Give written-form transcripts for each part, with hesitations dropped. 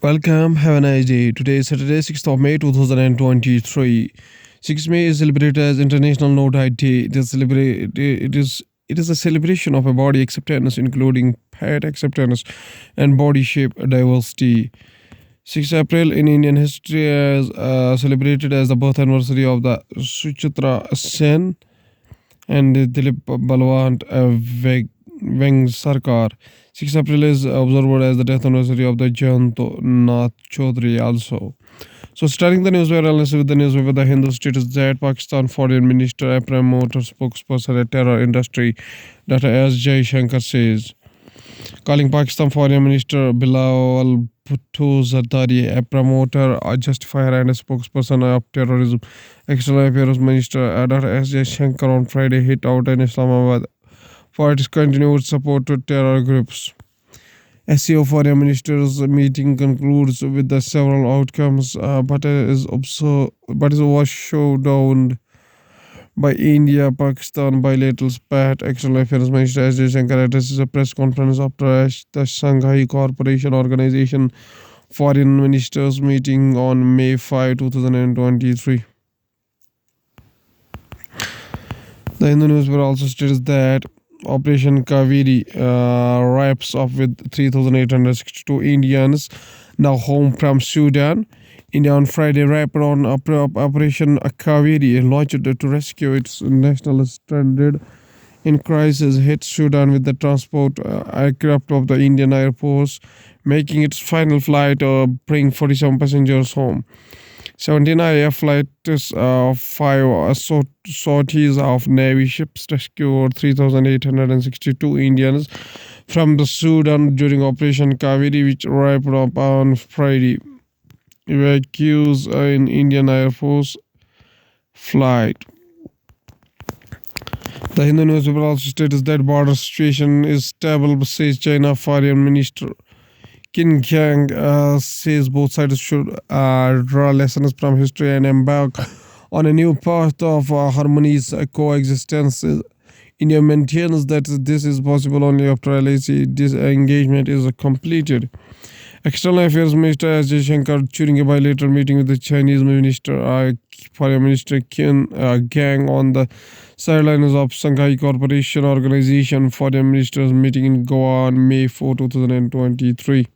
Welcome, have a nice day. Today is Saturday, 6th of May 2023. 6th May is celebrated as International No Diet Day. It is a celebration of a body acceptance, including fat acceptance and body shape diversity. 6th April in Indian history is celebrated as the birth anniversary of the Suchitra Sen and Dilip Balwant Veng Sarkar. 6th April is observed as the death anniversary of the Jayanto Nath Chaudhary also. So starting the news analysis with the newspaper The Hindu states that Pakistan Foreign Minister promoter spokesperson at terror industry Dr. S. Jai Shankar says, calling Pakistan Foreign Minister Bilawal Bhutto Zardari a promoter, a justifier and a spokesperson of terrorism. External Affairs Minister Dr. S. Jai Shankar on Friday hit out in Islamabad for its continued support to terror groups. SCO Foreign Ministers meeting concludes with the several outcomes, but was showed down by India Pakistan bilateral spat. External Affairs Minister S. Jaishankar addresses a press conference after the Shanghai Cooperation Organization Foreign Ministers meeting on May 5, 2023. The Hindu newspaper also states that Operation Kaveri wraps up with 3,862 Indians now home from Sudan. India on Friday wrapped on Operation Kaveri, launched to rescue its nationals stranded in crisis, hit Sudan with the transport aircraft of the Indian Air Force, making its final flight bring 47 passengers home. 17 IAF flights, 5 sorties of Navy ships rescued 3,862 Indians from the Sudan during Operation Kaveri, which wrapped up on Friday. Evacuees in Indian Air Force flight. The Hindu newspaper also states that border situation is stable, says China Foreign Minister. Qin Gang says both sides should draw lessons from history and embark on a new path of harmonious coexistence. India maintains that this is possible only after LAC disengagement is completed. External Affairs Minister S. Jaishankar during a bilateral meeting with the Chinese Foreign Minister Qin Gang on the sidelines of Shanghai Cooperation Organization Foreign Ministers meeting in Goa on May 4, 2023.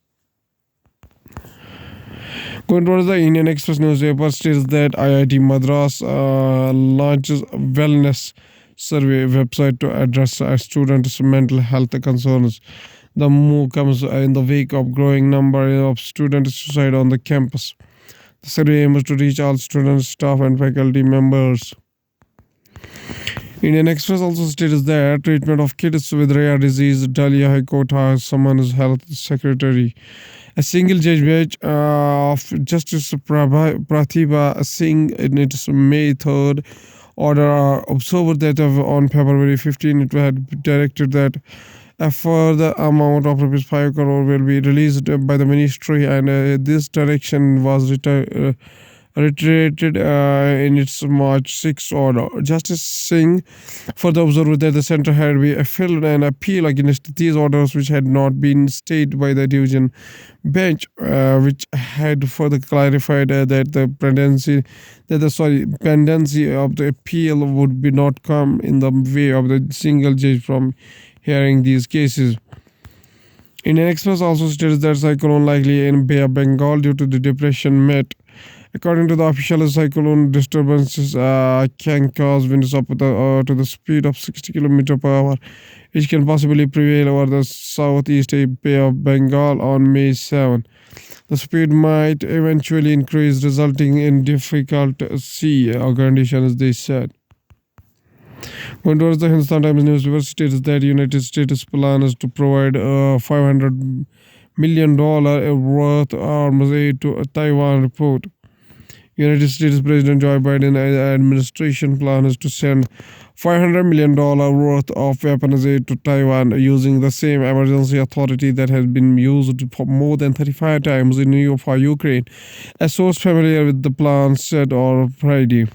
Going towards the Indian Express newspaper states that IIT Madras launches wellness survey website to address students' mental health concerns. The move comes in the wake of growing number of student suicide on the campus. The survey aims to reach all students, staff, and faculty members. Indian Express also states that treatment of kids with rare disease, Delhi High Court has summoned Health Secretary. A single judge bench of Justice Pratibha Singh in its May 3rd order observed that on February 15 it had directed that a further amount of Rs 5 crore will be released by the ministry, and this direction was reiterated in its March 6 order. Justice Singh further observed that the centre had filed an appeal against these orders, which had not been stayed by the division bench, which had further clarified that the pendency of the appeal would be not come in the way of the single judge from hearing these cases. Indian Express also states that cyclone likely in Bay of Bengal due to the depression met. According to the official, cyclone disturbances can cause winds up to the speed of 60 km per hour, which can possibly prevail over the southeast Bay of Bengal on May 7. The speed might eventually increase, resulting in difficult sea conditions, they said. Going towards the Hindustan Times newspaper states that United States plans to provide $500 million worth arms aid to Taiwan report. United States President Joe Biden administration plans to send $500 million worth of weapons aid to Taiwan using the same emergency authority that has been used for more than 35 times for Ukraine. A source familiar with the plan said on Friday.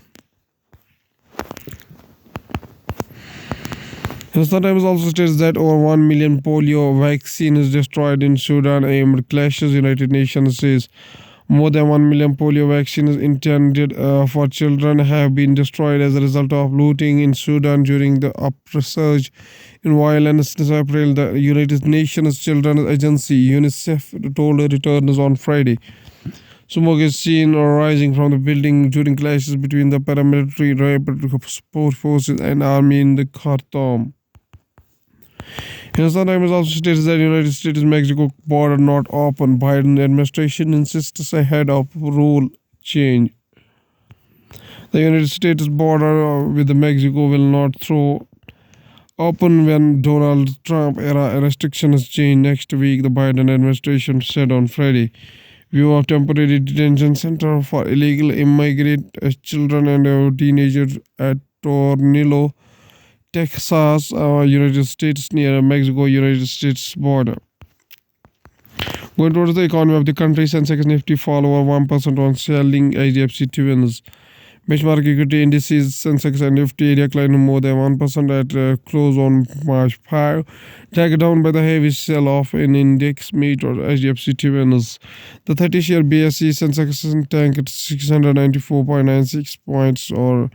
Hindustan Times also states that over 1 million polio vaccine is destroyed in Sudan amid clashes. United Nations says more than 1 million polio vaccines intended for children have been destroyed as a result of looting in Sudan during the upsurge in violence since April. The United Nations Children's Agency, UNICEF, told returns on Friday. Smoke is seen rising from the building during clashes between the paramilitary rapid support forces and army in the Khartoum. Hindustan Times also states that United States-Mexico border not open. Biden administration insists ahead of rule change. The United States border with Mexico will not throw open when Donald Trump era restrictions change next week, the Biden administration said on Friday. View of temporary detention center for illegal immigrant children and teenagers at Tornillo, Texas, United States, near Mexico, United States border. Going towards the economy of the country, Sensex Nifty fall over 1% on selling HDFC Twins. Benchmark equity indices Sensex and Nifty declined more than 1% at close on March 5, dragged down by the heavy sell-off in index meters HDFC Twins. The 30-share BSE Sensex tanked 694.96 points or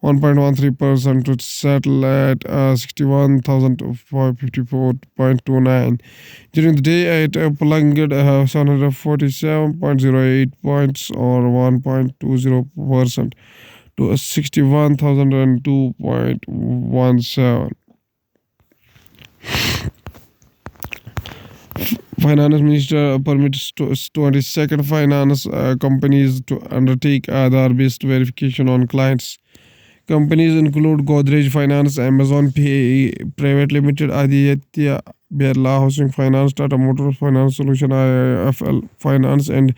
1.13% to settle at 61,554.29. During the day, it plunged 747.08 points or 1.20% to 61,002.17. Finance Minister permits 22nd finance companies to undertake Aadhaar-based verification on clients. Companies include Godrej Finance, Amazon Pay Private Limited, Aditya Birla Housing Finance, Tata Motors Finance Solution, IIFL Finance, and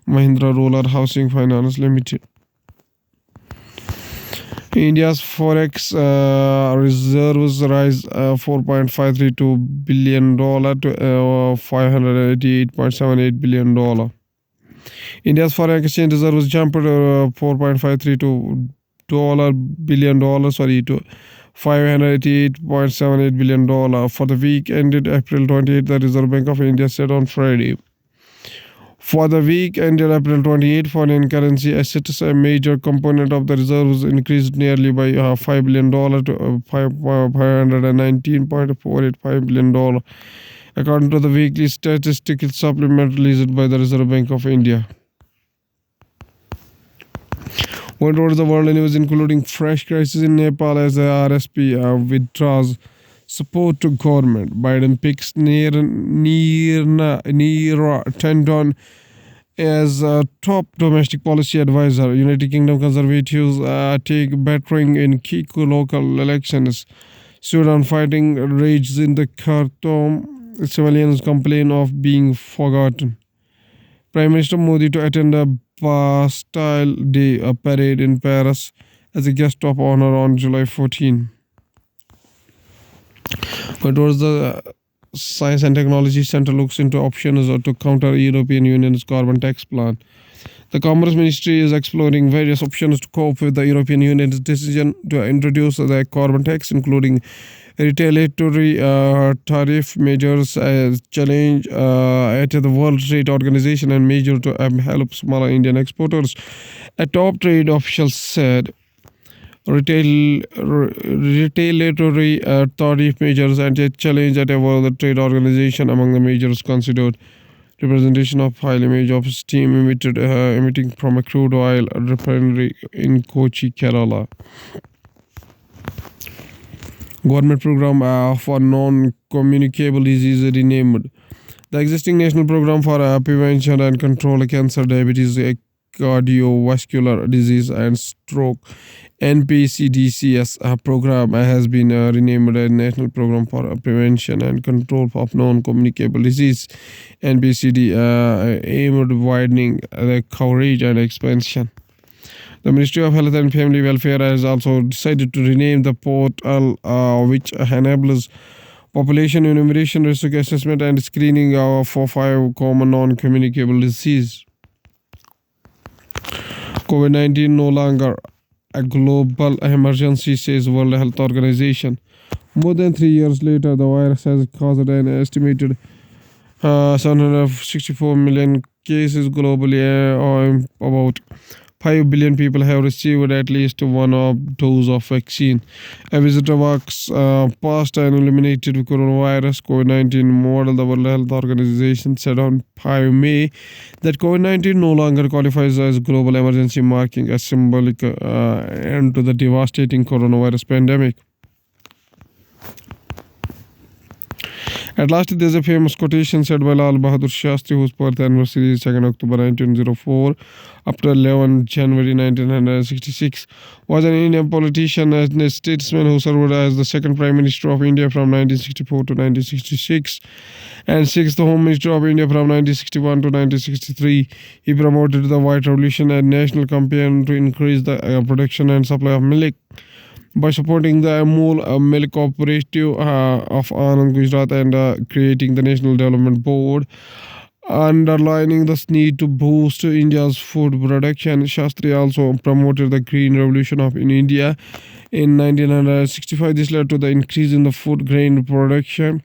Mahindra Roller Housing Finance Limited. India's forex reserves rise $4.532 billion to $588.78 billion. India's foreign exchange reserves jumped $4.532 billion to $588.78 billion for the week ended April 28, the Reserve Bank of India said on Friday. For the week ended April 28, foreign currency assets, a major component of the reserves, increased nearly by $5 billion to $519.485 billion, according to the weekly statistical supplement released by the Reserve Bank of India. Going towards the world news, including fresh crisis in Nepal as the RSP withdraws support to government. Biden picks Neera Tendon as top domestic policy advisor. United Kingdom conservatives take battering in key local elections. Sudan fighting rages in the Khartoum. Civilians complain of being forgotten. Prime Minister Modi to attend a Bastille Day parade in Paris as a guest of honor on July 14. But towards the Science and Technology Center looks into options to counter European Union's carbon tax plan. The Commerce Ministry is exploring various options to cope with the European Union's decision to introduce the carbon tax, including retaliatory tariff measures, challenge at the World Trade Organization, and measure to help smaller Indian exporters. A top trade official said retaliatory tariff measures and a challenge at a World Trade Organization among the measures considered. Representation of high image of steam emitting from a crude oil refinery in Kochi, Kerala. Government program for non-communicable disease renamed. The existing national program for prevention and control of cancer, diabetes, cardiovascular disease, and stroke NPCDCS program has been renamed a National Program for Prevention and Control of Non-Communicable Disease NPCD, aimed at widening the coverage and expansion. The Ministry of Health and Family Welfare has also decided to rename the portal which enables population enumeration, risk assessment, and screening for 5 common non-communicable diseases. COVID-19 no longer a global emergency, says World Health Organization. More than 3 years later, the virus has caused an estimated 764 million cases globally, or about 5 billion people have received at least one dose of vaccine. A visitor walks past an eliminated coronavirus COVID-19 model. The World Health Organization said on 5 May that COVID-19 no longer qualifies as global emergency, marking a symbolic end to the devastating coronavirus pandemic. At last, there's a famous quotation said by Lal Bahadur Shastri, whose birth anniversary is 2nd October 1904, up to 11 January 1966, was an Indian politician and a statesman who served as the second Prime Minister of India from 1964 to 1966 and sixth Home Minister of India from 1961 to 1963. He promoted the White Revolution and national campaign to increase the production and supply of milk by supporting the Amul Milk Cooperative of Anand, Gujarat, and creating the National Development Board, underlining the need to boost India's food production. Shastri also promoted the Green Revolution in India in 1965. This led to the increase in the food grain production,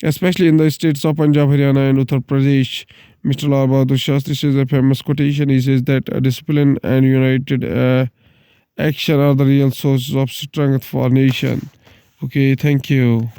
especially in the states of Punjab, Haryana, and Uttar Pradesh. Mr. Lal Bahadur Shastri says a famous quotation. He says that discipline and united action are the real sources of strength for a nation. Okay, thank you.